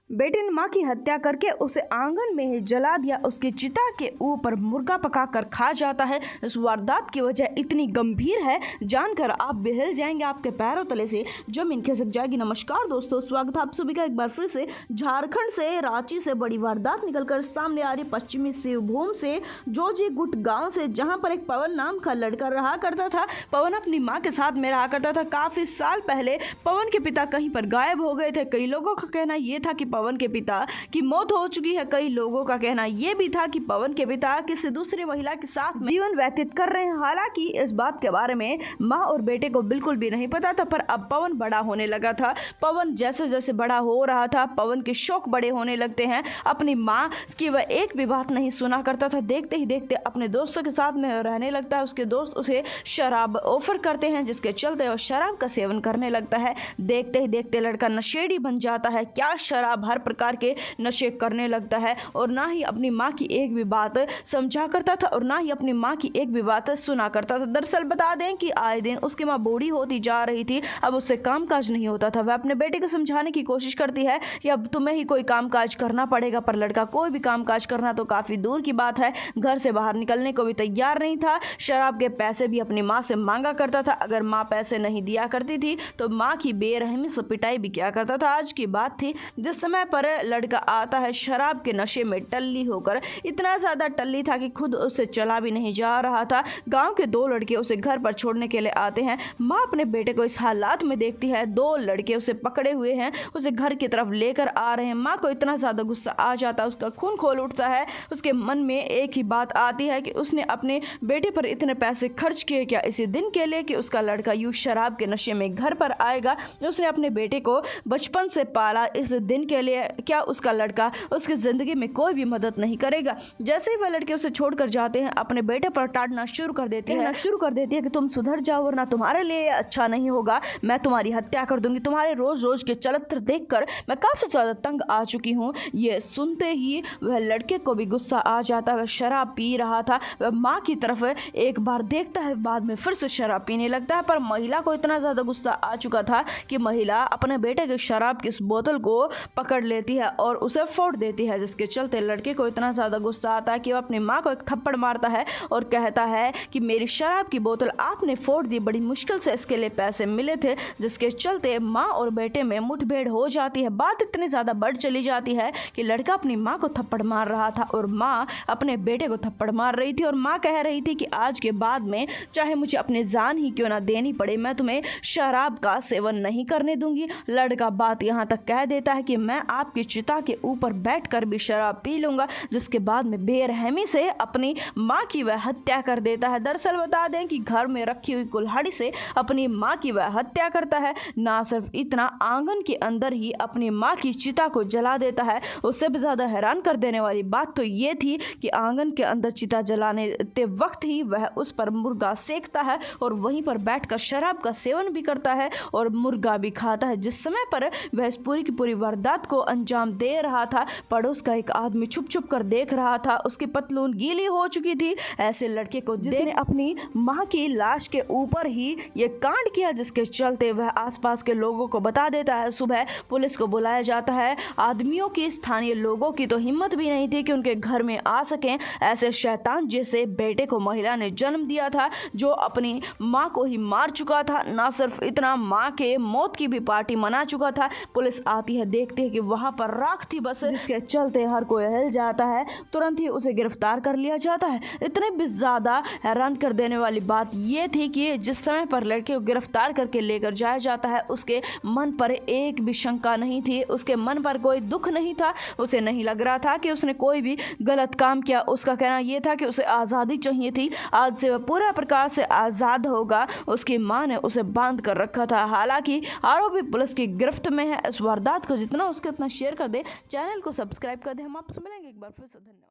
बेटे ने मां की हत्या करके उसे आंगन में ही जला दिया। उसकी चिता के ऊपर मुर्गा पकाकर खा जाता है। इस वारदात की वजह इतनी गंभीर है, जानकर आप बेहिल जाएंगे, आपके पैरों तले से जमीन खिसक जाएगी। नमस्कार दोस्तों, स्वागत है आप सभी का एक बार फिर से। झारखंड से, रांची से बड़ी वारदात निकलकर सामने आ रही पश्चिमी सिंहभूम से जोजीगुट गांव से, जहां पर एक पवन नाम का लड़का रहा करता था। पवन अपनी मां के साथ में रहा करता था। काफी साल पहले पवन के पिता कहीं पर गायब हो गए थे। कई लोगों का कहना यह था कि पवन के पिता की मौत हो चुकी है। कई लोगों का कहना यह भी था कि पवन के पिता किसी दूसरी महिला के साथ जीवन व्यतीत कर रहे हैं। हालांकि इस बात के बारे में मां और बेटे को बिल्कुल भी नहीं पता था। पर अब पवन बड़ा होने लगा था। पवन जैसे जैसे बड़ा हो रहा था, पवन के शौक बड़े होने लगते हैं। अपनी मां की वह एक भी बात नहीं सुना करता था। देखते ही देखते अपने दोस्तों के साथ में रहने लगता है। उसके दोस्त उसे शराब ऑफर करते हैं, जिसके चलते वह शराब का सेवन करने लगता है। देखते ही देखते लड़का नशेड़ी बन जाता है। क्या शराब, हर प्रकार के नशे करने लगता है और ना ही अपनी मां की एक भी बात समझा करता था और ना ही अपनी मां की एक भी बात सुना करता था। दरअसल बता दें कि आए दिन उसकी मां बूढ़ी होती जा रही थी। अब उससे कामकाज नहीं होता था। वह अपने बेटे को समझाने की कोशिश करती है कि अब तुम्हें ही कोई कामकाज करना पड़ेगा, पर लड़का कोई भी कामकाज करना तो काफी दूर की बात है, घर से बाहर निकलने को भी तैयार नहीं था। शराब के पैसे भी अपनी मां से मांगा करता था। अगर मां पैसे नहीं दिया करती थी तो मां की बेरहमी से पिटाई भी किया करता था। आज की बात थी जिस समय पर लड़का आता है शराब के नशे में टल्ली होकर। इतना ज्यादा टल्ली था कि खुद उसे चला भी नहीं जा रहा था। गांव के दो लड़के उसे घर पर छोड़ने के लिए आते हैं। मां अपने बेटे को इस हालात में देखती है। दो लड़के उसे पकड़े हुए हैं, उसे घर की तरफ लेकर आ रहे हैं। मां को इतना ज्यादा गुस्सा आ जाता है, उसका खून खोल उठता है। उसके मन में एक ही बात आती है कि उसने अपने बेटे पर इतने पैसे खर्च किए क्या इसी दिन के लिए कि उसका लड़का यूं शराब के नशे में घर पर आएगा। उसने अपने बेटे को बचपन से पाला इस दिन के लिए, क्या उसका लड़का उसकी जिंदगी में कोई भी मदद नहीं करेगा। जैसे ही वह लड़के उसे छोड़कर जाते हैं, अपने बेटे पर टाटना शुरू कर देती है कि तुम सुधर जाओ वरना तुम्हारे लिए अच्छा नहीं होगा, मैं तुम्हारी हत्या कर दूंगी। तुम्हारे रोज रोज के चरित्र देखकर मैं काफी ज्यादा तंग आ चुकी हूँ। ये सुनते ही वह लड़के को भी गुस्सा आ जाता है। वह शराब पी रहा था। वह माँ की तरफ एक बार देखता है, बाद में फिर से शराब पीने लगता है। पर महिला को इतना ज्यादा गुस्सा आ चुका था कि महिला अपने बेटे के शराब की इस बोतल को पकड़ लेती है और उसे फोड़ देती है, जिसके चलते लड़के को इतना ज्यादा गुस्सा आता है कि वह अपनी मां को एक थप्पड़ मारता है और कहता है कि मेरी शराब की बोतल आपने फोड़ दी, बड़ी मुश्किल से इसके लिए पैसे मिले थे। जिसके चलते मां और बेटे में मुठभेड़ हो जाती है। बात इतनी ज्यादा बढ़ चली जाती है कि लड़का अपनी मां को थप्पड़ मार रहा था और मां अपने बेटे को थप्पड़ मार रही थी और मां कह रही थी कि आज के बाद में चाहे मुझे अपनी जान ही क्यों ना देनी पड़े, मैं तुम्हें शराब का सेवन नहीं करने दूंगी। लड़का बात यहाँ तक कह देता है कि मैं आपकी चिता के ऊपर बैठकर भी शराब पी लूंगा, जिसके बाद में बेरहमी से अपनी मां की वह हत्या कर देता है। दरअसल बता दें कि घर में रखी हुई कुल्हाड़ी से अपनी मां की वह हत्या करता है। ना सिर्फ इतना, आंगन के अंदर ही अपनी मां की चिता को जला देता है। उससे भी ज्यादा हैरान कर देने वाली बात तो ये थी कि आंगन के अंदर चिता जलाने वक्त ही वह उस पर मुर्गा सेकता है और वहीं पर बैठकर शराब का सेवन भी करता है और मुर्गा भी खाता है। जिस समय पर वह इस पूरी की पूरी वारदात को अंजाम दे रहा था, पड़ोस का एक आदमी छुप छुप कर देख रहा था। उसकी पतलून गीली हो चुकी थी। ऐसे लड़के को जिसने अपनी मां की लाश के ऊपर ही ये कांड किया, जिसके चलते वह आसपास के लोगों को बता देता है। सुबह पुलिस को बुलाया जाता है। आदमियों की, स्थानीय लोगों की तो हिम्मत भी नहीं थी कि उनके घर में आ सकें। ऐसे शैतान जैसे बेटे को महिला ने जन्म दिया था, जो अपनी मां को ही मार चुका था। ना सिर्फ इतना, मां के मौत की भी पार्टी मना चुका था। पुलिस आती है, देखती है कि वहां पर राख थी बस, जिसके चलते हर कोई हिल जाता है। तुरंत ही उसे गिरफ्तार कर लिया जाता है। इतने भी ज्यादा हैरान कर देने वाली बात यह थी कि जिस समय पर लड़के को गिरफ्तार करके लेकर जाया जाता है, उसके मन पर एक भी शंका नहीं थी। उसके मन पर कोई दुख नहीं था। उसे नहीं लग रहा था कि उसने कोई भी गलत काम किया। उसका कहना यह था कि उसे आज़ादी चाहिए थी। आज से वह पूरा प्रकार से आज़ाद होगा। उसकी मां ने उसे बांध कर रखा था। हालांकि आरोपी पुलिस की गिरफ्त में है। इस वारदात को जितना उसके उतना शेयर कर दे, चैनल को सब्सक्राइब कर दे। हम आपसे मिलेंगे एक बार फिर से। धन्यवाद।